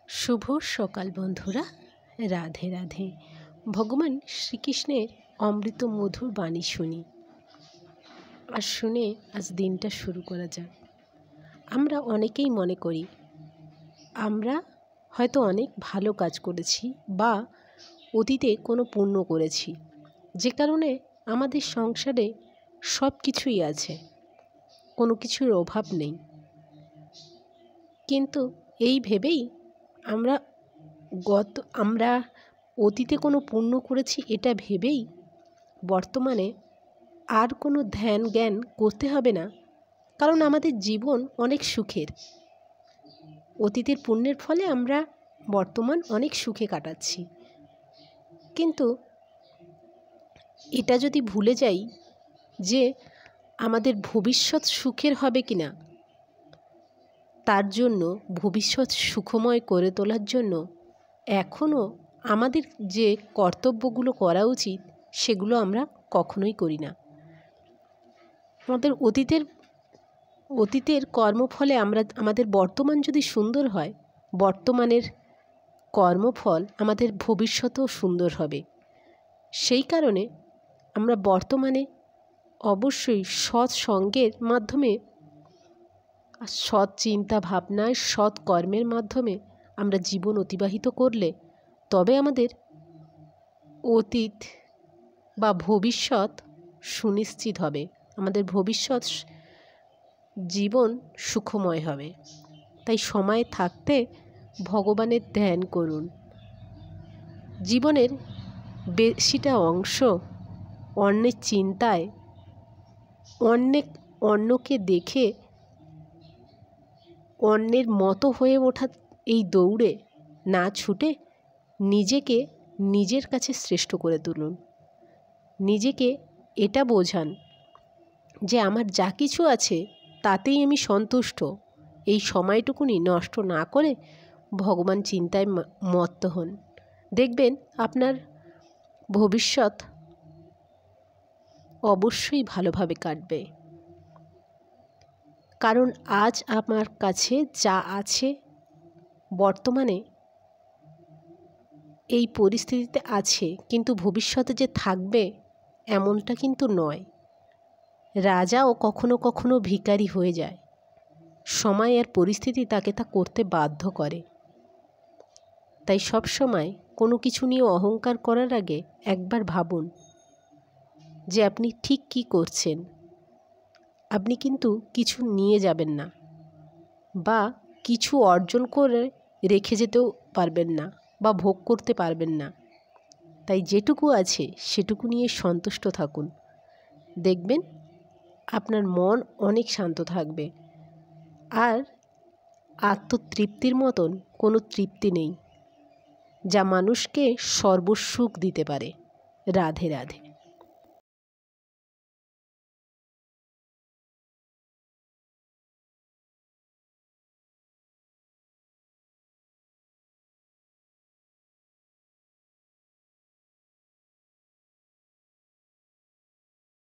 শুভ সকাল বন্ধুরা, রাধে রাধে। ভগবান শ্রীকৃষ্ণের অমৃত মধুর বাণী শুনি আর শুনে আজ দিনটা শুরু করা যাক। আমরা অনেকেই মনে করি আমরা হয়তো অনেক ভালো কাজ করেছি বা অতীতে কোনো পুণ্য করেছি, যে কারণে আমাদের সংসারে সব কিছুই আছে, কোনো কিছুর অভাব নেই। কিন্তু এই ভেবেই আমরা অতীতে কোনো পুণ্য করেছি এটা ভেবেই বর্তমানে আর কোনো ধ্যান জ্ঞান করতে হবে না, কারণ আমাদের জীবন অনেক সুখের। অতীতের পুণ্যের ফলে আমরা বর্তমান অনেক সুখে কাটাচ্ছি। কিন্তু এটা যদি ভুলে যাই যে আমাদের ভবিষ্যৎ সুখের হবে কি না, তার জন্য ভবিষ্যৎ সুখময় করে তোলার জন্য এখনও আমাদের যে কর্তব্যগুলো করা উচিত সেগুলো আমরা কখনোই করি না। আমাদের অতীতের কর্মফলে আমাদের বর্তমান যদি সুন্দর হয়, বর্তমানের কর্মফল আমাদের ভবিষ্যতেও সুন্দর হবে। সেই কারণে আমরা বর্তমানে অবশ্যই সৎ সঙ্গের মাধ্যমে, সৎ চিন্তা ভাবনায়, সৎ কর্মের মাধ্যমে আমরা জীবন অতিবাহিত করলে তবে আমাদের অতীত বা ভবিষ্যৎ সুনিশ্চিত হবে, আমাদের ভবিষ্যৎ জীবন সুখময় হবে। তাই সময় থাকতে ভগবানের ধ্যান করুন। জীবনের বেশিটা অংশ অন্যের চিন্তায়, অন্যকে দেখে অন্যের মতো হয়ে ওঠা এই দৌড়ে না ছুটে নিজেকে নিজের কাছে শ্রেষ্ঠ করে তুলুন। নিজেকে এটা বোঝান যে আমার যা কিছু আছে তাতেই আমি সন্তুষ্ট। এই সময়টুকুনি নষ্ট না করে ভগবান চিন্তায় মত্ত হন। দেখবেন আপনার ভবিষ্যৎ অবশ্যই ভালোভাবে কাটবে। কারণ আজ আমার কাছে যা আছে, বর্তমানে এই পরিস্থিতিতে আছে, কিন্তু ভবিষ্যতে যে থাকবে এমনটা কিন্তু নয়। রাজাও কখনো কখনো ভিখারি হয়ে যায়, সময় আর পরিস্থিতি তাকে তা করতে বাধ্য করে। তাই সব সময় কোনো কিছু নিয়ে অহংকার করার আগে একবার ভাবুন যে আপনি ঠিক কী করছেন। আপনি কিন্তু কিছু নিয়ে যাবেন না বা কিছু অর্জন করে রেখে যেতেও পারবেন না বা ভোগ করতে পারবেন না। তাই যেটুকু আছে সেটুকু নিয়ে সন্তুষ্ট থাকুন। দেখবেন আপনার মন অনেক শান্ত থাকবে। আর আত্মতৃপ্তির মতন কোনো তৃপ্তি নেই যা মানুষকে সর্বসুখ দিতে পারে। রাধে রাধে।